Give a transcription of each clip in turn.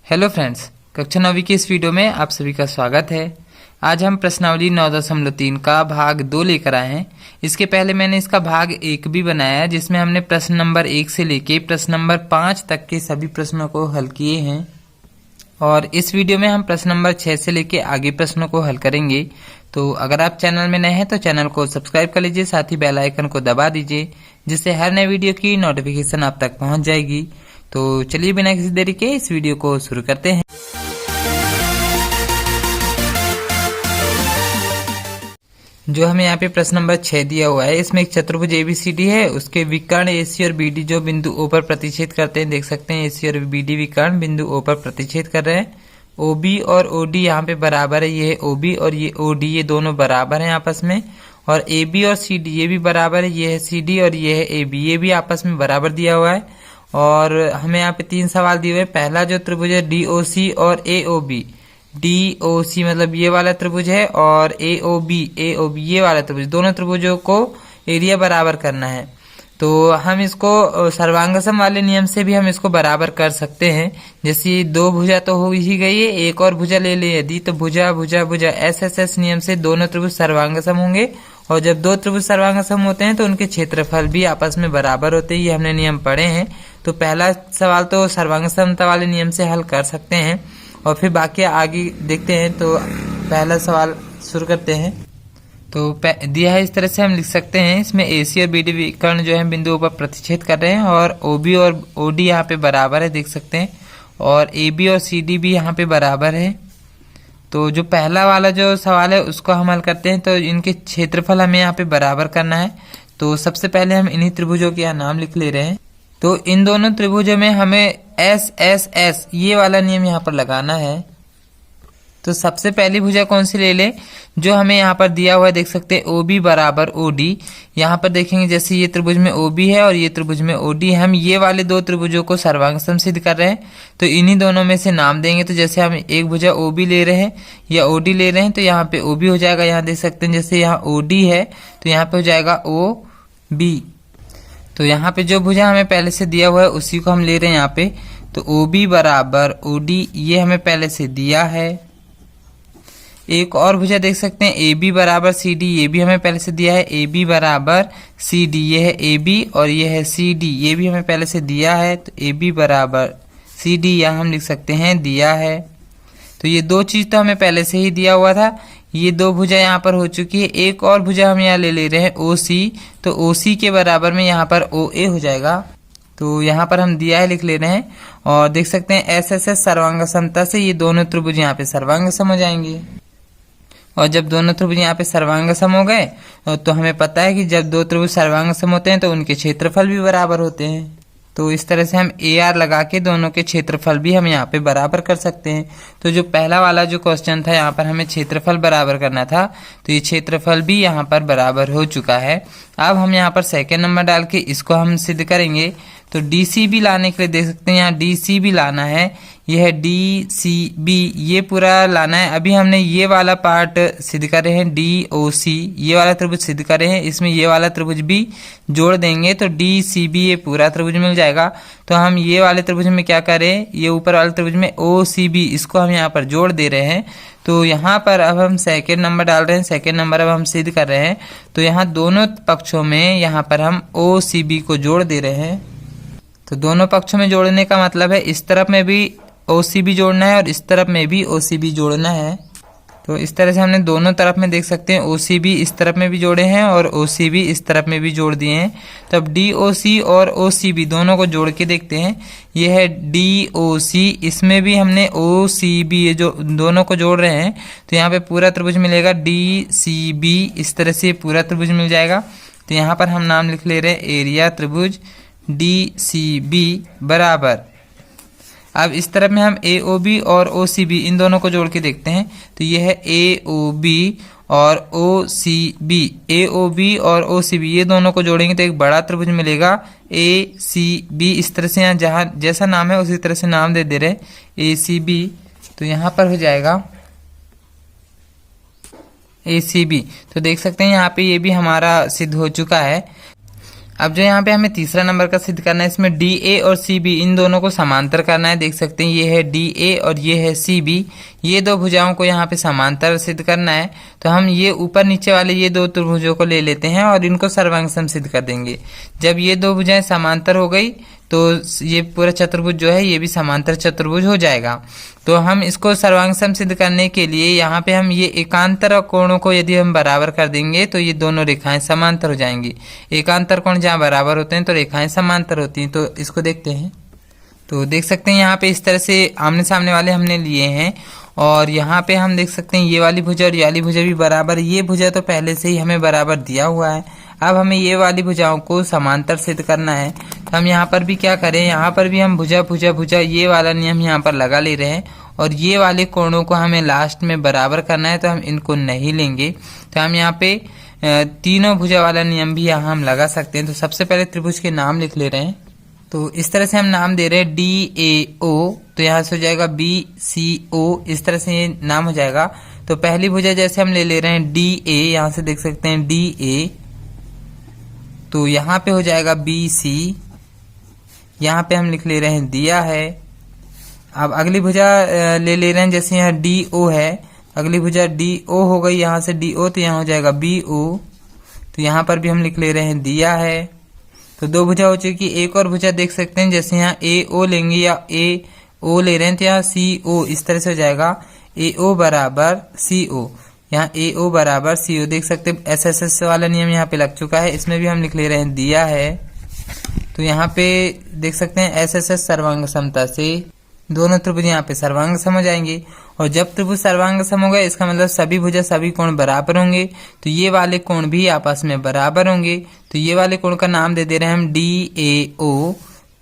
Hello friends, कक्षा 9वीं की इस वीडियो में आप सभी का स्वागत है। आज हम प्रश्नावली 9.3 का भाग 2 लेकर आए हैं। इसके पहले मैंने इसका भाग 1 भी बनाया है, जिसमें हमने प्रश्न नंबर 1 से लेके प्रश्न नंबर 5 तक के सभी प्रश्नों को हल किए हैं। और इस वीडियो में हम प्रश्न नंबर 6 से लेके आगे प्रश्नों को हल करेंगे। तो अगर आप चैनल में नए हैं तो चैनल को सब्सक्राइब कर लीजिए, साथ ही बेल आइकन को दबा दीजिए, जिससे हर नए वीडियो की नोटिफिकेशन आप तक पहुंच जाएगी। तो चलिए बिना किसी देरी के इस वीडियो को शुरू करते हैं। जो हमें यहाँ पे प्रश्न नंबर 6 दिया हुआ है, इसमें एक चतुर्भुज एबीसीडी है, उसके विकर्ण एसी और बीडी जो बिंदु ओ पर प्रतिच्छेद करते हैं। देख सकते हैं एसी और बीडी विकर्ण बिंदु ओ पर प्रतिच्छेद कर रहे हैं। ओबी और ओडी यहाँ पे बराबर है, ये है ओबी और ये ओडी, ये दोनों बराबर हैं आपस में। और एबी और सीडी ये भी बराबर है, ये है सीडी और ये है एबी, ये भी आपस में बराबर दिया हुआ है। और हमें यहाँ पे 3 सवाल दिए हुए हैं। पहला जो त्रिभुज है डीओसी और एओबी, डीओसी मतलब ये वाला त्रिभुज है, और एओबी ये वाला त्रिभुज, दोनों त्रिभुजों को एरिया बराबर करना है। तो हम इसको सर्वांगसम वाले नियम से भी हम इसको बराबर कर सकते हैं। जैसे 2 भुजा तो हो ही गई है, एक और भुजा ले ले यदि, तो भुजा भुजा भुजा एस नियम से दोनों त्रिभुज सर्वांगसम होंगे। और जब 2 त्रिभुज सर्वांगसम होते हैं तो उनके क्षेत्रफल भी आपस में बराबर होते हैं, ये हमने नियम पढ़े हैं। तो पहला सवाल तो सर्वांगसमता वाले नियम से हल कर सकते हैं, और फिर बाकी आगे देखते हैं। तो पहला सवाल शुरू करते हैं। तो दिया है इस तरह से हम लिख सकते हैं, इसमें एसी और बीडी विकर्ण जो है बिंदुओं पर प्रतिच्छेद कर रहे हैं, और ओबी और ओडी यहाँ पे बराबर है, देख सकते हैं। और एबी और सीडी भी यहाँ पे बराबर है। तो जो पहला वाला जो सवाल है उसको हम हल करते हैं। तो इनके क्षेत्रफल हमें यहाँ पे बराबर करना है। तो सबसे पहले हम इन्हीं त्रिभुजों के यहाँ नाम लिख ले रहे हैं। तो इन दोनों त्रिभुजों में हमें एस एस एस ये वाला नियम यहाँ पर लगाना है। तो सबसे पहली भुजा कौन सी ले ले, जो हमें यहाँ पर दिया हुआ है, देख सकते हैं ओबी बराबर ओडी। यहाँ पर देखेंगे जैसे ये त्रिभुज में ओबी है और ये त्रिभुज में ओडी, हम ये वाले 2 त्रिभुजों को सर्वांगसम सिद्ध कर रहे हैं। तो इन्हीं दोनों में से नाम देंगे। तो जैसे हम एक भुजा ओबी ले रहे हैं या ओडी ले रहे हैं, तो यहाँ पे ओबी हो जाएगा। यहाँ देख सकते हैं जैसे यहाँ ओडी है तो यहाँ पे हो जाएगा ओ बी। तो यहाँ पे जो भुजा हमें पहले से दिया हुआ है उसी को हम ले रहे हैं यहाँ पे। तो ओबी बराबर ओडी ये हमें पहले से दिया है। एक और भुजा देख सकते हैं ए बी बराबर सी डी, ये भी हमें पहले से दिया है। ए बी बराबर सी डी, ये है ए बी और ये है सी डी, ये भी हमें पहले से दिया है। तो ए बी बराबर सी डी यहाँ हम लिख सकते हैं दिया है। तो ये 2 चीज तो हमें पहले से ही दिया हुआ था। ये 2 भुजा यहाँ पर हो चुकी है। एक और भुजा हम यहाँ ले रहे हैं ओ सी, तो ओ सी के बराबर में यहाँ पर ओ ए हो जाएगा। तो यहाँ पर हम दिया है लिख ले रहे हैं। और देख सकते हैं एस एस एस सर्वांगसमता से ये दोनों त्रिभुज यहाँ पे सर्वांगसम हो जाएंगे। और जब दोनों त्रिभुज यहाँ पे सर्वांगसम हो गए तो हमें पता है कि जब 2 त्रिभुज सर्वांगसम होते हैं तो उनके क्षेत्रफल भी बराबर होते हैं। तो इस तरह से हम ए आर लगा के दोनों के क्षेत्रफल भी हम यहाँ पे बराबर कर सकते हैं। तो जो पहला वाला जो क्वेश्चन था, यहाँ पर हमें क्षेत्रफल बराबर करना था, तो ये क्षेत्रफल भी यहाँ पर बराबर हो चुका है। अब हम यहाँ पर सेकेंड नंबर डाल के इसको हम सिद्ध करेंगे। तो डी सी बी लाने के लिए देख सकते हैं यहाँ डी सी बी लाना है, यह है डी सी बी, ये पूरा लाना है। अभी हमने ये वाला पार्ट सिद्ध कर रहे हैं, डी ओ सी ये वाला त्रिभुज सिद्ध कर रहे हैं, इसमें ये वाला त्रिभुज भी जोड़ देंगे तो डी सी बी ये पूरा त्रिभुज मिल जाएगा। तो हम ये वाले त्रिभुज में क्या करें, ये ऊपर वाले त्रिभुज में ओ सी बी, इसको हम यहाँ पर जोड़ दे रहे हैं। तो यहाँ पर अब हम सेकेंड नंबर डाल रहे हैं, सेकेंड नंबर अब हम सिद्ध कर रहे हैं। तो यहाँ दोनों पक्षों में यहाँ पर हम ओ सी बी को जोड़ दे रहे हैं। तो दोनों पक्षों में जोड़ने का मतलब है इस तरफ में भी OCB जोड़ना है और इस तरफ में भी OCB जोड़ना है। तो इस तरह से हमने दोनों तरफ में देख सकते हैं OCB इस तरफ में भी जोड़े हैं और OCB इस तरफ में भी जोड़ दिए हैं। तो अब DOC और OCB दोनों को जोड़ के देखते हैं। ये है DOC, इसमें भी हमने OCB ये जो दोनों को जोड़ रहे हैं, तो यहाँ पे पूरा त्रिभुज मिलेगा DCB, इस तरह से पूरा त्रिभुज मिल जाएगा। तो यहाँ पर हम नाम लिख ले रहे हैं एरिया त्रिभुज DCB बराबर। अब इस तरफ में हम AOB और OCB इन दोनों को जोड़ के देखते हैं। तो ये है AOB और OCB, AOB और OCB ये दोनों को जोड़ेंगे तो एक बड़ा त्रिभुज मिलेगा ACB। इस तरह से यहाँ जहाँ जैसा नाम है उसी तरह से नाम दे रहे ACB। तो यहाँ पर हो जाएगा ACB। तो देख सकते हैं यहाँ पे ये भी हमारा सिद्ध हो चुका है। अब जो यहाँ पे हमें तीसरा नंबर का सिद्ध करना है, इसमें डी ए और सी बी इन दोनों को समांतर करना है। देख सकते हैं ये है डी ए और ये है सी बी, ये दो भुजाओं को यहाँ पे समांतर सिद्ध करना है। तो हम ये ऊपर नीचे वाले ये दो त्रिभुजों को ले लेते हैं और इनको सर्वांग सम सिद्ध कर देंगे। जब ये दो भुजाएं समांतर हो गई तो ये पूरा चतुर्भुज जो है ये भी समांतर चतुर्भुज हो जाएगा। तो हम इसको सर्वांग सम सिद्ध करने के लिए यहाँ पे हम ये एकांतर कोणों को यदि हम बराबर कर देंगे तो ये दोनों रेखाएं समांतर हो जाएंगी। एकांतर कोण जहाँ बराबर होते हैं तो रेखाएं समांतर होती हैं। तो इसको देखते हैं। तो देख सकते हैं यहाँ पे इस तरह से आमने सामने वाले हमने लिए हैं और यहाँ पे हम देख सकते हैं ये वाली भुजा और ये वाली भुजा भी बराबर। ये भुजा तो पहले से ही हमें बराबर दिया हुआ है। अब हमें ये वाली भुजाओं को समांतर सिद्ध करना है। तो हम यहाँ पर भी क्या करें, यहाँ पर भी हम भुजा भुजा भुजा ये वाला नियम यहाँ पर लगा ले रहे हैं और ये वाले कोणों को हमें लास्ट में बराबर करना है, तो हम इनको नहीं लेंगे। तो हम यहाँ पे तीनों भुजा वाला नियम भी यहाँ हम लगा सकते हैं। तो सबसे पहले त्रिभुज के नाम लिख ले रहे हैं। तो इस तरह से हम नाम दे रहे हैं डी ए ओ, तो यहाँ से हो जाएगा बी सी ओ, इस तरह से ये नाम हो जाएगा। तो पहली भुजा जैसे हम ले रहे हैं डी ए, यहाँ से देख सकते हैं डी ए, तो यहाँ पे हो जाएगा बी सी, यहाँ पे हम लिख ले रहे हैं दिया है। अब अगली भुजा ले रहे हैं, जैसे यहाँ डी ओ है, अगली भुजा डी ओ हो गई, यहाँ से डी ओ, तो यहाँ हो जाएगा बी ओ, तो यहाँ पर भी हम लिख ले रहे हैं दिया है। तो दो भुजा हो चुकी। एक और भुजा देख सकते हैं, जैसे यहाँ ए ओ लेंगे या ए ओ ले रहे हैं तो यहाँ सी ओ, इस तरह से हो जाएगा ए ओ बराबर सी ओ, यहाँ ए ओ बराबर सी ओ। देख सकते हैं एस एस एस वाला नियम यहाँ पे लग चुका है, इसमें भी हम लिख ले रहे हैं दिया है। तो यहाँ पे देख सकते हैं एस एस एस सर्वांग समता से दोनों त्रिभुज यहाँ पे सर्वांग सम हो जाएंगे। और जब त्रिभुज सर्वांग सम होगा इसका मतलब सभी भुजा सभी कोण बराबर होंगे, तो ये वाले कोण भी आपस में बराबर होंगे। तो ये वाले कोण का नाम दे रहे हैं हम डी ए ओ,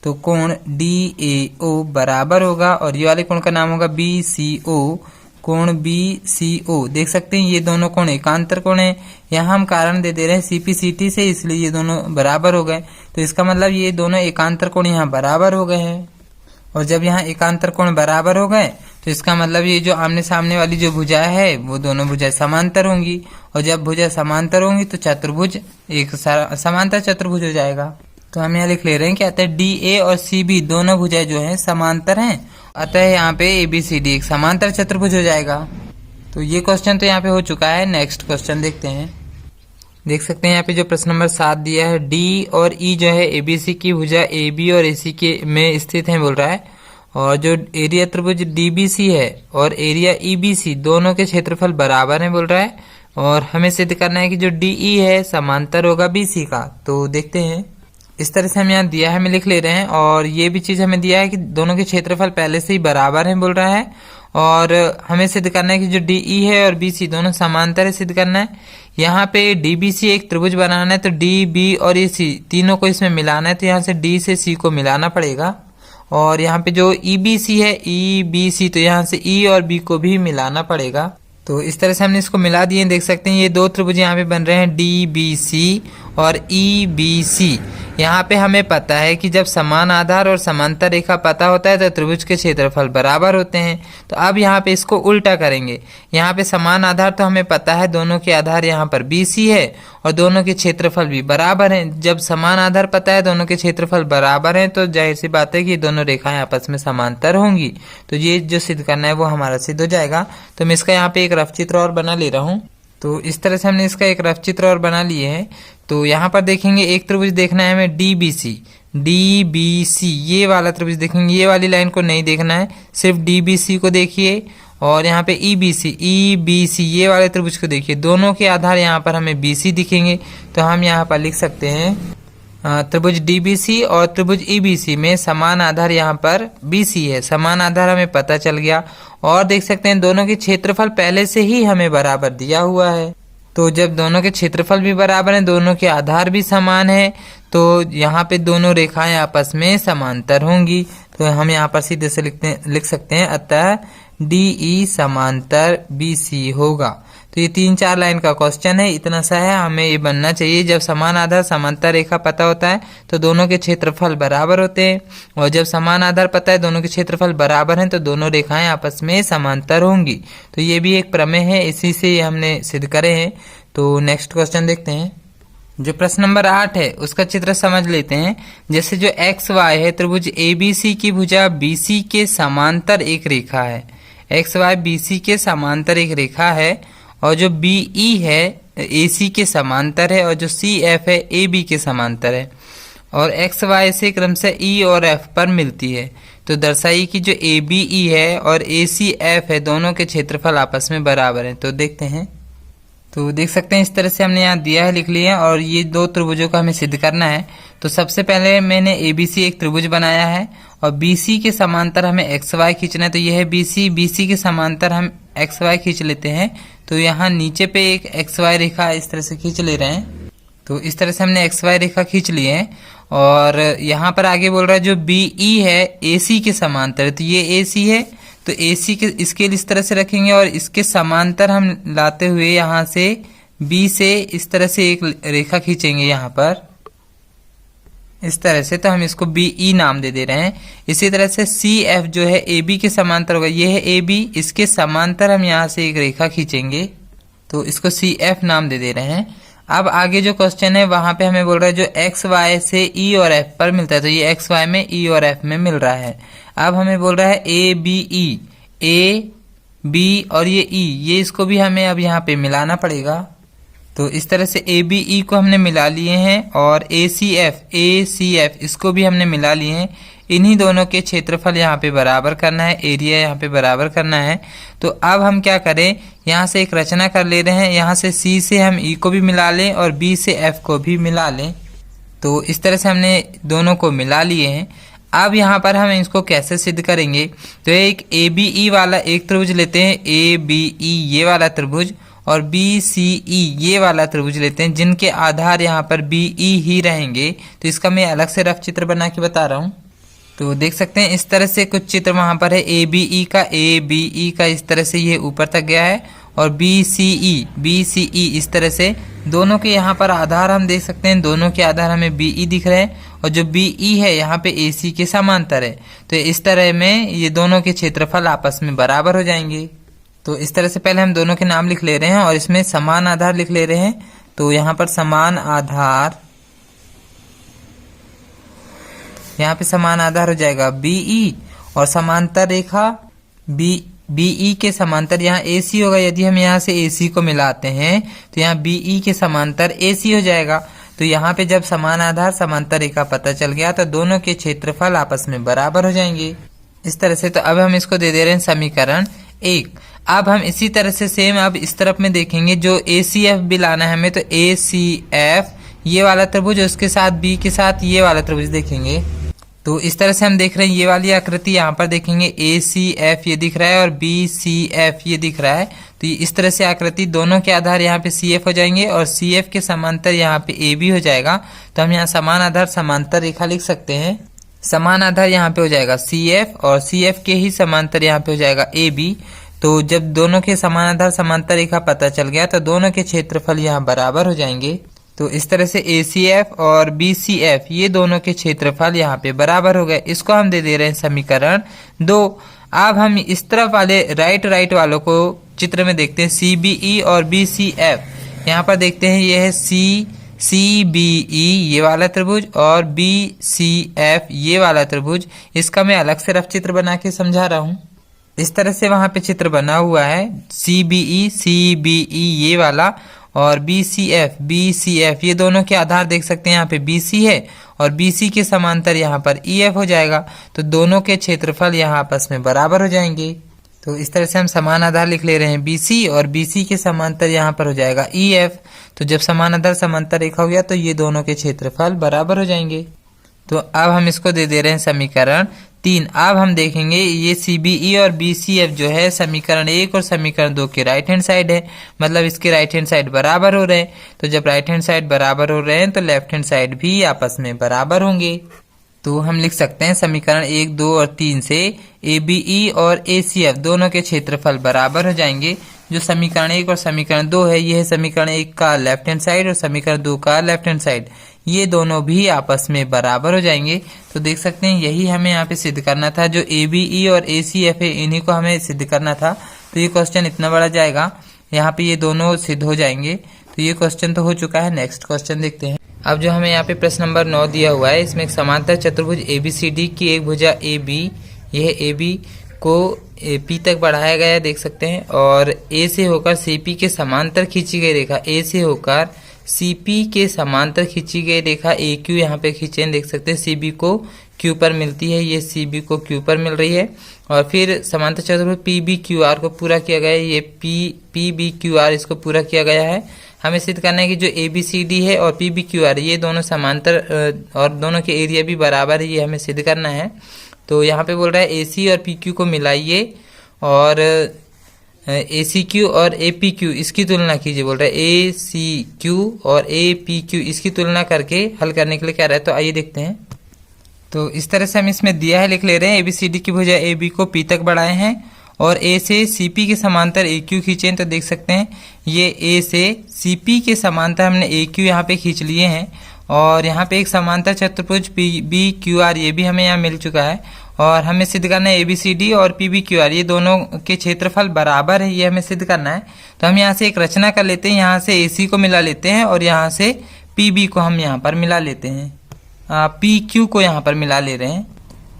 तो कोण डी ए ओ बराबर होगा। और ये वाले कोण का नाम होगा बी सी ओ, कोण बी सी ओ। देख सकते हैं ये दोनों कोण एकांतर कोण है। यहाँ हम कारण दे रहे हैं सीपीसीटी से, इसलिए ये दोनों बराबर हो गए। तो इसका मतलब ये दोनों एकांतर कोण यहाँ बराबर हो गए हैं। और जब यहाँ एकांतर कोण बराबर हो गए तो इसका मतलब ये जो आमने सामने वाली जो भुजा है वो दोनों भुजाएं समांतर होंगी। और जब भुजा समांतर होंगी तो चतुर्भुज एक समांतर चतुर्भुज हो जाएगा। तो हम यहाँ लिख ले रहे हैं कि अतः डी ए और सी बी दोनों भुजाएं जो है समांतर हैं, अतः यहाँ पे ए बी सी डी एक समांतर चतुर्भुज हो जाएगा। तो ये क्वेश्चन तो यहाँ पे हो चुका है। नेक्स्ट क्वेश्चन देखते हैं। देख सकते हैं यहाँ पे जो प्रश्न नंबर 7 दिया है, डी और ई जो है एबीसी की भुजा ए बी और एसी के में स्थित है बोल रहा है। और जो एरिया त्रिभुज डीबीसी है और एरिया ईबीसी दोनों के क्षेत्रफल बराबर हैं बोल रहा है। और हमें सिद्ध करना है कि जो डीई है समांतर होगा बीसी का। तो देखते हैं। इस तरह से हम यहाँ दिया है, हमें लिख ले रहे हैं। और ये भी चीज हमें दिया है कि दोनों के क्षेत्रफल पहले से ही बराबर हैं बोल रहा है। और हमें सिद्ध करना है कि जो डीई है और बीसी दोनों समांतर है, सिद्ध करना है। यहाँ पे डीबीसी एक त्रिभुज बनाना है, तो डी बी और ये सी तीनों को इसमें मिलाना है। तो यहाँ से डी से सी को मिलाना पड़ेगा। और यहाँ पे जो ईबीसी है ईबीसी, तो यहाँ से ई और बी को भी मिलाना पड़ेगा। तो इस तरह से हमने इसको मिला दिए। देख सकते हैं ये दो त्रिभुज यहाँ पे बन रहे हैं डी बी सी और ई बी सी। यहाँ पे हमें पता है कि जब समान आधार और समांतर रेखा पता होता है तो त्रिभुज के क्षेत्रफल बराबर होते हैं। तो अब यहाँ पे इसको उल्टा करेंगे। यहाँ पे समान आधार तो हमें पता है, दोनों के आधार यहाँ पर बीसी है और दोनों के क्षेत्रफल भी बराबर हैं। जब समान आधार पता है, दोनों के क्षेत्रफल बराबर हैं, तो जाहिर सी बात है कि दोनों रेखाएं आपस में समांतर होंगी। तो ये जो सिद्ध करना है वो हमारा सिद्ध हो जाएगा। तो मैं इसका यहाँ पे एक रफ चित्र और बना ले रहा हूँ। तो इस तरह से हमने इसका एक रफ चित्र और बना लिए है। तो यहाँ पर देखेंगे एक त्रिभुज देखना है हमें डीबीसी, डीबीसी ये वाला त्रिभुज देखेंगे। ये वाली लाइन को नहीं देखना है, सिर्फ डीबीसी को देखिए। और यहाँ पे ईबीसी, ईबीसी ये वाले त्रिभुज को देखिए। दोनों के आधार यहाँ पर हमें बीसी दिखेंगे। तो हम यहाँ पर लिख सकते हैं त्रिभुज डीबीसी और त्रिभुज ईबीसी में समान आधार यहाँ पर बीसी है। समान आधार हमें पता चल गया। और देख सकते हैं दोनों के क्षेत्रफल पहले से ही हमें बराबर दिया हुआ है। तो जब दोनों के क्षेत्रफल भी बराबर हैं, दोनों के आधार भी समान है, तो यहाँ पे दोनों रेखाएं आपस में समांतर होंगी। तो हम यहाँ पर सीधे से लिख सकते हैं अतः डीई समांतर बीसी होगा। तो ये 3-4 लाइन का क्वेश्चन है, इतना सा है। हमें ये बनना चाहिए जब समान आधार समांतर रेखा पता होता है तो दोनों के क्षेत्रफल बराबर होते हैं। और जब समान आधार पता है, दोनों के क्षेत्रफल बराबर हैं, तो दोनों रेखाएं आपस में समांतर होंगी। तो ये भी एक प्रमेय है, इसी से ये हमने सिद्ध करे हैं। तो नेक्स्ट क्वेश्चन देखते हैं। जो प्रश्न नंबर 8 है उसका चित्र समझ लेते हैं। जैसे जो एक्स वाई है, त्रिभुज एबीसी की भुजा बीसी के समांतर एक रेखा है। एक्स वाई बीसी के समांतर एक रेखा है, और जो बीई है एसी के समांतर है, और जो सी एफ है एबी के समांतर है, और एक्स वाई से क्रमशः ई और एफ पर मिलती है। तो दर्शाइए कि जो ए बी ई है और ए सी एफ है दोनों के क्षेत्रफल आपस में बराबर हैं। तो देखते हैं। तो देख सकते हैं इस तरह से हमने यहाँ दिया है, लिख लिया, और ये दो त्रिभुजों का हमें सिद्ध करना है। तो सबसे पहले मैंने एबीसी एक त्रिभुज बनाया है, और बीसी के समांतर हमें एक्स वाई खींचना है। तो यह है बीसी, बीसी के समांतर हम एक्स वाई खींच लेते हैं। तो यहाँ नीचे पे एक एक्स वाई रेखा इस तरह से खींच ले रहे हैं। तो इस तरह से हमने एक्स वाई रेखा खींच ली है, और यहाँ पर आगे बोल रहा है जो बीई है एसी के समांतर है। तो ये एसी है, तो एसी के स्केल इस तरह से रखेंगे, और इसके समांतर हम लाते हुए यहाँ से बी से इस तरह से एक रेखा खींचेंगे यहाँ पर इस तरह से। तो हम इसको बीई नाम दे रहे हैं। इसी तरह से सी एफ जो है ए बी के समांतर होगा, ये है ए बी, इसके समांतर हम यहाँ से एक रेखा खींचेंगे, तो इसको सी एफ नाम दे रहे हैं। अब आगे जो क्वेश्चन है वहां पे हमें बोल रहा है जो एक्स वाई से ई और एफ पर मिलता है। तो ये एक्स वाई में ई और एफ में मिल रहा है। अब हमें बोल रहा है A B E, A B और ये ई, ये इसको भी हमें अब यहाँ पे मिलाना पड़ेगा। तो इस तरह से ए बी ई को हमने मिला लिए हैं, और ए सी एफ इसको भी हमने मिला लिए हैं। इन्हीं दोनों के क्षेत्रफल यहाँ पे बराबर करना है, एरिया यहाँ पे बराबर करना है। तो अब हम क्या करें, यहाँ से एक रचना कर ले रहे हैं। यहाँ से सी से हम ई को भी मिला लें और बी से एफ को भी मिला लें। तो इस तरह से हमने दोनों को मिला लिए हैं। अब यहाँ पर हम इसको कैसे सिद्ध करेंगे, तो एक ए बी ई वाला एक त्रिभुज लेते हैं, ए बी ई ये वाला त्रिभुज, और बी सी ई ये वाला त्रिभुज लेते हैं, जिनके आधार यहाँ पर बी ई ही रहेंगे। तो इसका मैं अलग से रफ चित्र बना के बता रहा हूँ। तो देख सकते हैं इस तरह से कुछ चित्र वहां पर है। ए बी ई का इस तरह से ये ऊपर तक गया है, और बी सी ई इस तरह से। दोनों के यहाँ पर आधार हम देख सकते हैं, दोनों के आधार हमें बी ई दिख रहे हैं, और जो बी ई है यहाँ पे ए सी के समांतर है। तो इस तरह में ये दोनों के क्षेत्रफल आपस में बराबर हो जाएंगे। तो इस तरह से पहले हम दोनों के नाम लिख ले रहे हैं, और इसमें समान आधार लिख ले रहे हैं। तो यहाँ पर समान आधार, यहाँ पे समान आधार हो जाएगा बीई, और समांतर रेखा बीई के समांतर यहाँ एसी होगा। यदि हम यहाँ से एसी को मिलाते हैं तो यहाँ बीई के समांतर एसी हो जाएगा। तो यहाँ पे जब समान आधार समांतर रेखा पता चल गया तो दोनों के क्षेत्रफल आपस में बराबर हो जाएंगे इस तरह से। तो अब हम इसको दे रहे हैं समीकरण 1। अब हम इसी तरह से सेम अब इस तरफ में देखेंगे, जो ए सी एफ भी लाना है हमें। तो ए सी एफ ये वाला त्रिभुज, उसके साथ बी के साथ ये वाला त्रिभुज देखेंगे। तो इस तरह से हम देख रहे हैं ये वाली आकृति यहाँ पर देखेंगे, ए सी एफ ये दिख रहा है और बी सी एफ ये दिख रहा है। तो इस तरह से आकृति, दोनों के आधार यहाँ पे सी एफ हो जाएंगे और सी एफ के समांतर यहाँ पे ए बी हो जाएगा। तो हम यहाँ समान आधार समांतर रेखा लिख सकते हैं। समान आधार यहाँ पे हो जाएगा सी एफ, और सी एफ के ही समांतर यहाँ पे हो जाएगा ए बी। तो जब दोनों के समान आधार समांतर रेखा पता चल गया तो दोनों के क्षेत्रफल यहाँ बराबर हो जाएंगे। तो इस तरह से ACF और BCF ये दोनों के क्षेत्रफल यहाँ पे बराबर हो गए। इसको हम दे रहे हैं समीकरण 2। अब हम इस तरफ वाले राइट वालों को चित्र में देखते हैं, CBE और BCF। यहाँ पर देखते हैं ये है CBE ये वाला त्रिभुज और BCF ये वाला त्रिभुज। इसका मैं अलग से रफ चित्र बना के समझा रहा हूँ। इस तरह से वहां पे चित्र बना हुआ है, CBE ये वाला और BCF ये दोनों के आधार देख सकते हैं। यहाँ पे BC है और BC के समांतर यहाँ पर EF हो जाएगा। तो दोनों के क्षेत्रफल यहाँ आपस में बराबर हो जाएंगे। तो इस तरह से हम समान आधार लिख ले रहे हैं BC और BC के समांतर यहाँ पर हो जाएगा EF। तो जब समान आधार समांतर रेखा हो गया तो ये दोनों के क्षेत्रफल बराबर हो जाएंगे। तो अब हम इसको दे रहे हैं समीकरण 3। अब हम देखेंगे ये CBE और BCF जो है समीकरण 1 और समीकरण 2 के राइट हैंड साइड है, मतलब इसके राइट हैंड साइड बराबर हो रहे हैं। तो जब राइट हैंड साइड बराबर हो रहे हैं तो लेफ्ट हैंड साइड भी आपस में बराबर होंगे। तो हम लिख सकते हैं समीकरण 1, 2 और 3 से ABE और ACF दोनों के क्षेत्रफल बराबर हो जाएंगे। जो समीकरण 1 और समीकरण 2 है, ये है समीकरण 1 का लेफ्ट हैंड साइड और समीकरण 2 का लेफ्ट हैंड साइड, ये दोनों भी आपस में बराबर हो जाएंगे। तो देख सकते हैं यही हमें यहाँ पे सिद्ध करना था। जो ABE और ACF है इन्हीं को हमें सिद्ध करना था। तो ये क्वेश्चन इतना बड़ा जाएगा, यहाँ पे ये दोनों सिद्ध हो जाएंगे। तो ये क्वेश्चन तो हो चुका है। नेक्स्ट क्वेश्चन देखते हैं। अब जो हमें यहाँ पे प्रश्न नंबर 9 दिया हुआ है, इसमें एक समांतर चतुर्भुज ABCD की एक भुजा AB, यह AB को P तक बढ़ाया गया है, देख सकते हैं, और A से होकर CP के समांतर खींची गई रेखा, A से होकर CP के समांतर खींची गई रेखा AQ यहाँ पे खींचे, देख सकते हैं, CB को Q पर मिलती है, ये CB को Q पर मिल रही है, और फिर समांतर चतुर्भुज PBQR को पूरा किया गया है, ये PBQR इसको पूरा किया गया है। हमें सिद्ध करना है कि जो ABCD है और PBQR ये दोनों समांतर और दोनों के एरिया भी बराबर है, ये हमें सिद्ध करना है। तो यहाँ पे बोल रहा है AC और PQ को मिलाइए और ACQ और APQ इसकी तुलना कीजिए, बोल रहा है ACQ और APQ इसकी तुलना करके हल करने के लिए क्या रहा है। तो आइए देखते हैं। तो इस तरह से हम इसमें दिया है, लिख ले रहे हैं। ABCD की भुजा AB को P तक बढ़ाए हैं और A से CP के समांतर AQ खींचे हैं। तो देख सकते हैं ये A से CP के समांतर हमने AQ यहाँ पे खींच लिए हैं, और यहाँ पे एक समांतर चतुर्भुज PBQR ये भी हमें यहाँ मिल चुका है, और हमें सिद्ध करना है ABCD और PBQR ये दोनों के क्षेत्रफल बराबर है, ये हमें सिद्ध करना है। तो हम यहाँ से एक रचना कर लेते हैं, यहाँ से AC को मिला लेते हैं और यहाँ से PB को हम यहाँ पर मिला लेते हैं, PQ को यहाँ पर मिला ले रहे हैं।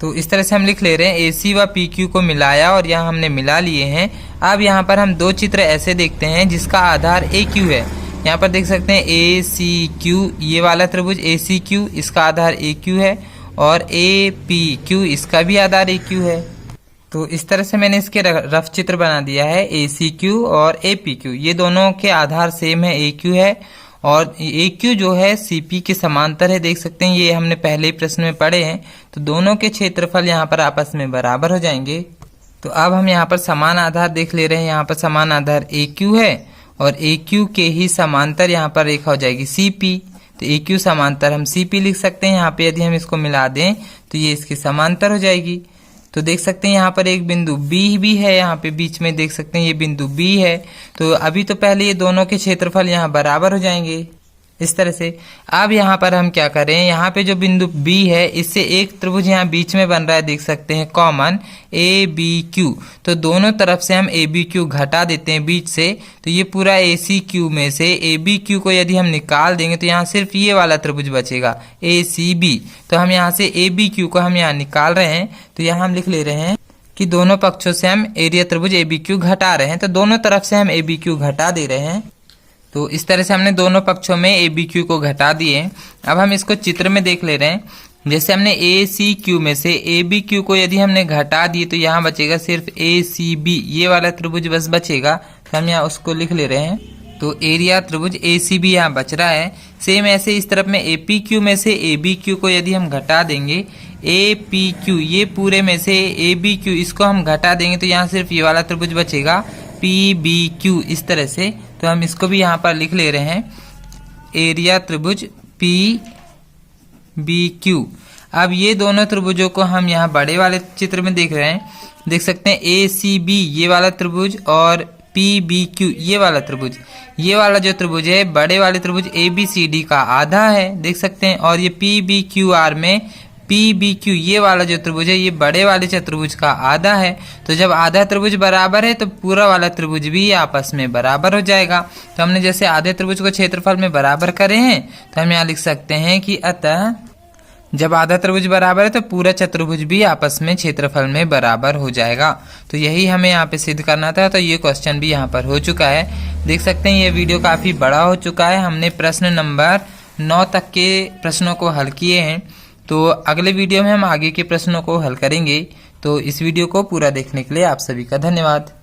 तो इस तरह से हम लिख ले रहे हैं AC व PQ को मिलाया और यहाँ हमने मिला लिए हैं। अब यहाँ पर हम दो चित्र ऐसे देखते हैं जिसका आधार AQ है। यहाँ पर देख सकते हैं ACQ ये वाला त्रिभुज ACQ इसका आधार AQ है, और APQ इसका भी आधार AQ है। तो इस तरह से मैंने इसके रफ चित्र बना दिया है। ACQ और APQ ये दोनों के आधार सेम है, AQ है, और AQ जो है CP के समांतर है, देख सकते हैं, ये हमने पहले ही प्रश्न में पढ़े हैं। तो दोनों के क्षेत्रफल यहाँ पर आपस में बराबर हो जाएंगे। तो अब हम यहाँ पर समान आधार देख ले रहे हैं। यहाँ पर समान आधार AQ है और AQ के ही समांतर यहाँ पर रेखा हो जाएगी CP। तो AQ समांतर हम CP लिख सकते हैं। यहाँ पे यदि हम इसको मिला दें तो ये इसकी समांतर हो जाएगी। तो देख सकते हैं यहाँ पर एक बिंदु B भी है, यहाँ पे बीच में देख सकते हैं ये बिंदु B है। तो अभी तो पहले ये दोनों के क्षेत्रफल यहाँ बराबर हो जाएंगे इस तरह से। अब यहाँ पर हम क्या करें, यहाँ पे जो बिंदु B है इससे एक त्रिभुज यहाँ बीच में बन रहा है, देख सकते हैं, कॉमन ABQ। तो दोनों तरफ से हम ABQ घटा देते हैं बीच से। तो ये पूरा ACQ में से ABQ को यदि हम निकाल देंगे तो यहाँ सिर्फ ये वाला त्रिभुज बचेगा ACB। तो हम यहाँ से ABQ को हम यहाँ निकाल रहे हैं। तो यहाँ हम लिख ले रहे हैं कि दोनों पक्षों से हम एरिया त्रिभुज ABQ घटा रहे हैं। तो दोनों तरफ से हम ABQ घटा दे रहे हैं। तो इस तरह से हमने दोनों पक्षों में ABQ को घटा दिए। अब हम इसको चित्र में देख ले रहे हैं। जैसे हमने ACQ में से ABQ को यदि हमने घटा दिए तो यहाँ बचेगा सिर्फ ACB, ये वाला त्रिभुज बस बचेगा। तो हम यहाँ उसको लिख ले रहे हैं। तो एरिया त्रिभुज ACB यहाँ बच रहा है। सेम ऐसे इस तरफ में APQ में से ABQ को यदि हम घटा देंगे, APQ ये पूरे में से ABQ इसको हम घटा देंगे तो यहाँ सिर्फ ये वाला त्रिभुज बचेगा PBQ, इस तरह से। तो हम इसको भी यहाँ पर लिख ले रहे हैं, एरिया त्रिभुज PBQ। अब ये दोनों त्रिभुजों को हम यहाँ बड़े वाले चित्र में देख रहे हैं, देख सकते हैं ACB ये वाला त्रिभुज और PBQ ये वाला त्रिभुज, ये वाला जो त्रिभुज है बड़े वाले त्रिभुज ABCD का आधा है, देख सकते हैं, और ये PBQR में PBQ ये वाला जो त्रिभुज है ये बड़े वाले चतुर्भुज का आधा है। तो जब आधा त्रिभुज बराबर है तो पूरा वाला त्रिभुज भी आपस में बराबर हो जाएगा। तो हमने जैसे आधे त्रिभुज को क्षेत्रफल में बराबर करे हैं तो हम यहाँ लिख सकते हैं कि अतः जब आधा त्रिभुज बराबर है तो पूरा चतुर्भुज भी आपस में क्षेत्रफल में बराबर हो जाएगा। तो यही हमें यहाँ पे सिद्ध करना था। तो ये क्वेश्चन भी यहाँ पर हो चुका है, देख सकते हैं। ये वीडियो काफी बड़ा हो चुका है। हमने प्रश्न नंबर 9 तक के प्रश्नों को हल किए हैं। तो अगले वीडियो में हम आगे के प्रश्नों को हल करेंगे। तो इस वीडियो को पूरा देखने के लिए आप सभी का धन्यवाद।